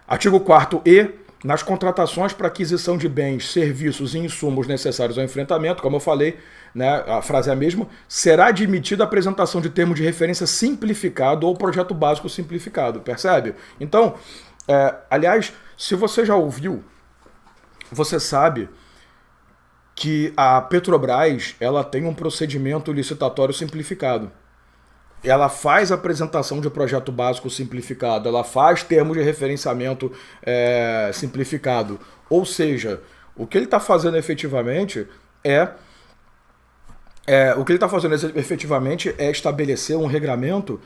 Artigo 4º, nas contratações para aquisição de bens, serviços e insumos necessários ao enfrentamento, como eu falei, né, a frase é a mesma, será admitida a apresentação de termo de referência simplificado ou projeto básico simplificado, percebe? Então, aliás, se você já ouviu, você sabe que a Petrobras ela tem um procedimento licitatório simplificado. Ela faz apresentação de projeto básico simplificado, ela faz termo de referenciamento simplificado. Ou seja, o que ele está fazendo efetivamente é estabelecer um regramento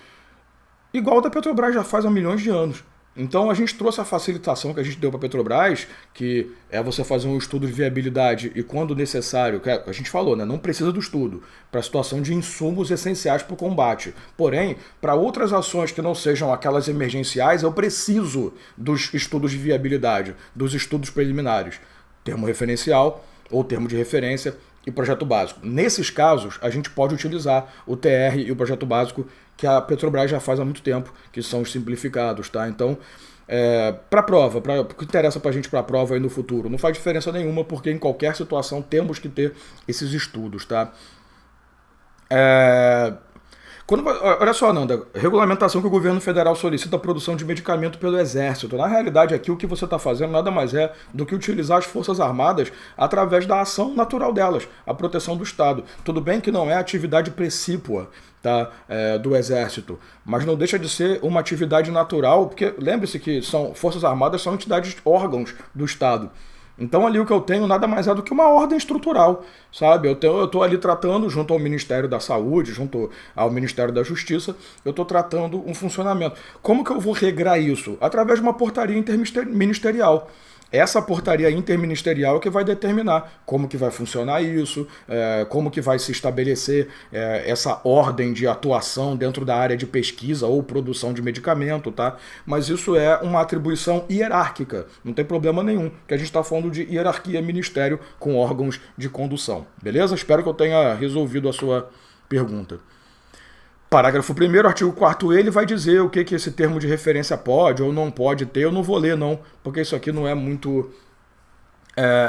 igual o da Petrobras já faz há milhões de anos. Então a gente trouxe a facilitação que a gente deu para a Petrobras, que é você fazer um estudo de viabilidade e quando necessário, que a gente falou, né, não precisa do estudo, para a situação de insumos essenciais para o combate. Porém, para outras ações que não sejam aquelas emergenciais, eu preciso dos estudos de viabilidade, dos estudos preliminares, termo referencial ou termo de referência e projeto básico. Nesses casos, a gente pode utilizar o TR e o projeto básico que a Petrobras já faz há muito tempo, que são os simplificados, tá? Então, para a prova, o que interessa para a gente para a prova aí no futuro, não faz diferença nenhuma, porque em qualquer situação temos que ter esses estudos, tá? Olha só, Nanda, regulamentação que o governo federal solicita a produção de medicamento pelo Exército. Na realidade, aqui o que você está fazendo nada mais é do que utilizar as Forças Armadas através da ação natural delas, a proteção do Estado. Tudo bem que não é atividade precípua, tá, do Exército, mas não deixa de ser uma atividade natural, porque lembre-se que Forças Armadas são entidades, órgãos do Estado. Então ali o que eu tenho nada mais é do que uma ordem estrutural, sabe? Eu estou ali tratando, junto ao Ministério da Saúde, junto ao Ministério da Justiça, eu estou tratando um funcionamento. Como que eu vou regrar isso? Através de uma portaria interministerial. Essa portaria interministerial é que vai determinar como que vai funcionar isso, como que vai se estabelecer essa ordem de atuação dentro da área de pesquisa ou produção de medicamento, tá? Mas isso é uma atribuição hierárquica, não tem problema nenhum, que a gente está falando de hierarquia ministério com órgãos de condução, beleza? Espero que eu tenha resolvido a sua pergunta. Parágrafo 1º, artigo 4º, ele vai dizer o que esse termo de referência pode ou não pode ter. Eu não vou ler, não, porque isso aqui não é muito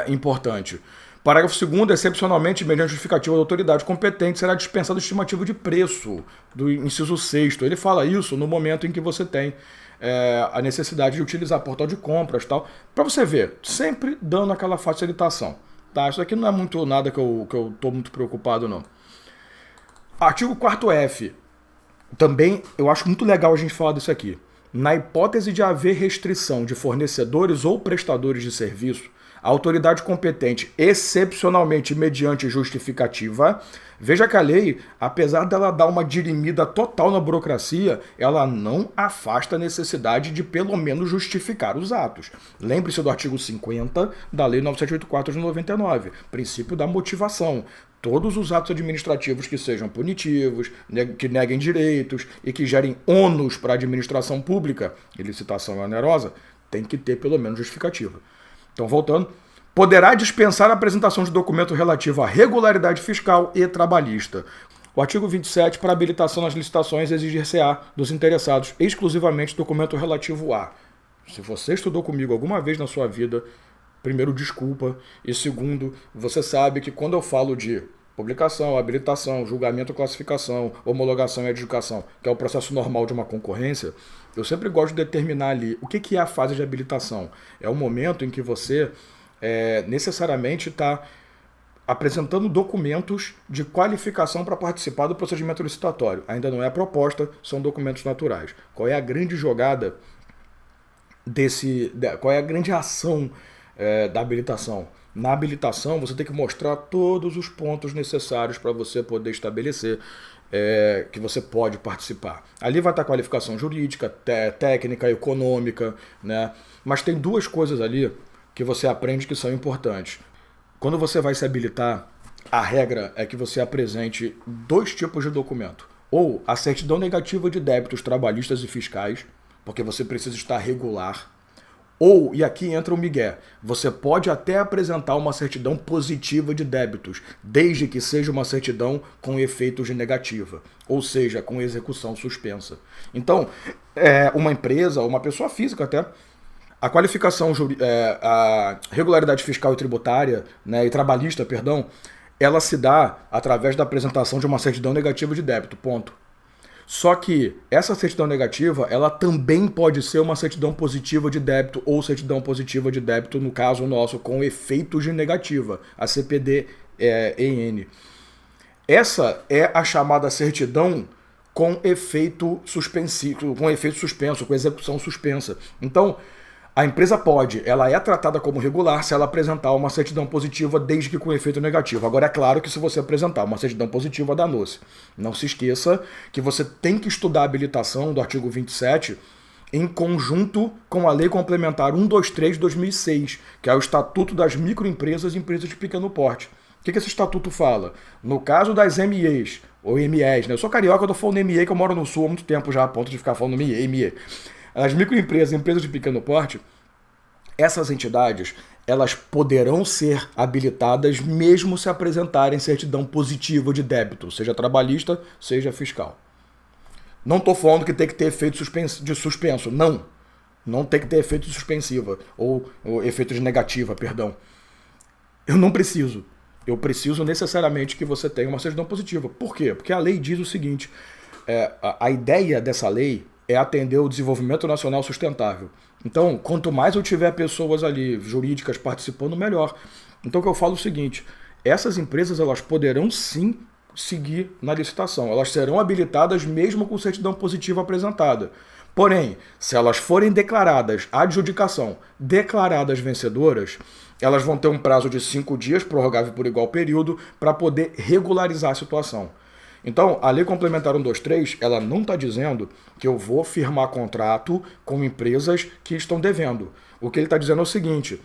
importante. Parágrafo 2º, excepcionalmente, mediante justificativa da autoridade competente, será dispensado estimativa de preço, do inciso 6º. Ele fala isso no momento em que você tem a necessidade de utilizar portal de compras e tal. Para você ver, sempre dando aquela facilitação. Tá? Isso aqui não é muito nada que eu estou muito preocupado, não. Artigo 4º. Também eu acho muito legal a gente falar disso aqui. Na hipótese de haver restrição de fornecedores ou prestadores de serviço, a autoridade competente, excepcionalmente mediante justificativa, veja que a lei, apesar dela dar uma dirimida total na burocracia, ela não afasta a necessidade de pelo menos justificar os atos. Lembre-se do artigo 50 da Lei 9784 de 99, princípio da motivação. Todos os atos administrativos que sejam punitivos, que neguem direitos e que gerem ônus para a administração pública, e licitação é onerosa, tem que ter pelo menos justificativa. Então, voltando, poderá dispensar a apresentação de documento relativo à regularidade fiscal e trabalhista. O artigo 27, para habilitação nas licitações, exigir-se-á dos interessados exclusivamente documento relativo a. Se você estudou comigo alguma vez na sua vida, primeiro, desculpa, e segundo, você sabe que quando eu falo de publicação, habilitação, julgamento, classificação, homologação e adjudicação, que é o processo normal de uma concorrência, eu sempre gosto de determinar ali o que é a fase de habilitação. É o momento em que você necessariamente está apresentando documentos de qualificação para participar do procedimento licitatório. Ainda não é proposta, são documentos naturais. Qual é a grande jogada qual é a grande ação da habilitação? Na habilitação, você tem que mostrar todos os pontos necessários para você poder estabelecer que você pode participar. Ali vai estar a qualificação jurídica, técnica, econômica, né? Mas tem duas coisas ali que você aprende que são importantes. Quando você vai se habilitar, a regra é que você apresente dois tipos de documento. Ou a certidão negativa de débitos trabalhistas e fiscais, porque você precisa estar regular. Ou, e aqui entra o migué, você pode até apresentar uma certidão positiva de débitos, desde que seja uma certidão com efeitos de negativa, ou seja, com execução suspensa. Então, uma empresa, uma pessoa física até, A qualificação, a regularidade fiscal e tributária, né, e trabalhista, perdão, ela se dá através da apresentação de uma certidão negativa de débito, ponto. Só que essa certidão negativa, ela também pode ser uma certidão positiva de débito ou certidão positiva de débito, no caso nosso, com efeitos de negativa, a CPD-EN. Essa é a chamada certidão com efeito suspensivo, com efeito suspenso, com execução suspensa. Então, a empresa pode, ela é tratada como regular se ela apresentar uma certidão positiva desde que com efeito negativo. Agora, é claro que se você apresentar uma certidão positiva, danou-se. Não se esqueça que você tem que estudar a habilitação do artigo 27 em conjunto com a Lei Complementar 123 de 2006, que é o Estatuto das Microempresas e Empresas de Pequeno Porte. O que esse estatuto fala? No caso das MEs, ou MEs, né? Eu sou carioca, eu tô falando ME, que eu moro no Sul há muito tempo já, a ponto de ficar falando ME. As microempresas e empresas de pequeno porte, essas entidades, elas poderão ser habilitadas mesmo se apresentarem certidão positiva de débito, seja trabalhista, seja fiscal. Não estou falando que tem que ter efeito de suspenso, não. Não tem que ter efeito de suspensiva, ou efeito de negativa, perdão. Eu não preciso. Eu preciso necessariamente que você tenha uma certidão positiva. Por quê? Porque a lei diz o seguinte, a ideia dessa lei é atender o desenvolvimento nacional sustentável. Então, quanto mais eu tiver pessoas ali, jurídicas, participando, melhor. Então, o que eu falo é o seguinte, essas empresas elas poderão sim seguir na licitação. Elas serão habilitadas mesmo com certidão positiva apresentada. Porém, se elas forem declaradas, adjudicação, declaradas vencedoras, elas vão ter um prazo de 5 dias, prorrogável por igual período, para poder regularizar a situação. Então, a Lei Complementar 123, ela não está dizendo que eu vou firmar contrato com empresas que estão devendo. O que ele está dizendo é o seguinte,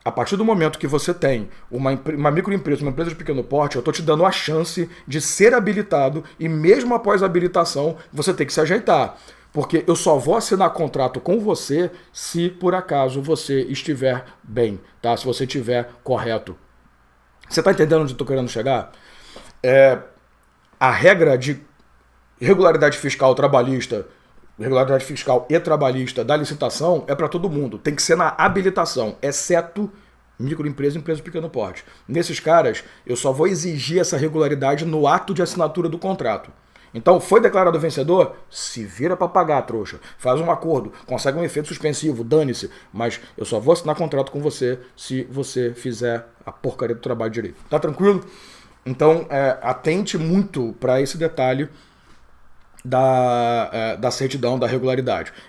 a partir do momento que você tem uma microempresa, uma empresa de pequeno porte, eu estou te dando a chance de ser habilitado e mesmo após a habilitação, você tem que se ajeitar. Porque eu só vou assinar contrato com você se por acaso você estiver bem, tá? Se você estiver correto. Você está entendendo onde eu estou querendo chegar? A regra de regularidade fiscal trabalhista, regularidade fiscal e trabalhista da licitação é para todo mundo. Tem que ser na habilitação, exceto microempresa e empresa de pequeno porte. Nesses caras, eu só vou exigir essa regularidade no ato de assinatura do contrato. Então, foi declarado vencedor? Se vira para pagar, trouxa. Faz um acordo, consegue um efeito suspensivo, dane-se. Mas eu só vou assinar contrato com você se você fizer a porcaria do trabalho direito. Tá tranquilo? Então, atente muito para esse detalhe da certidão, da regularidade.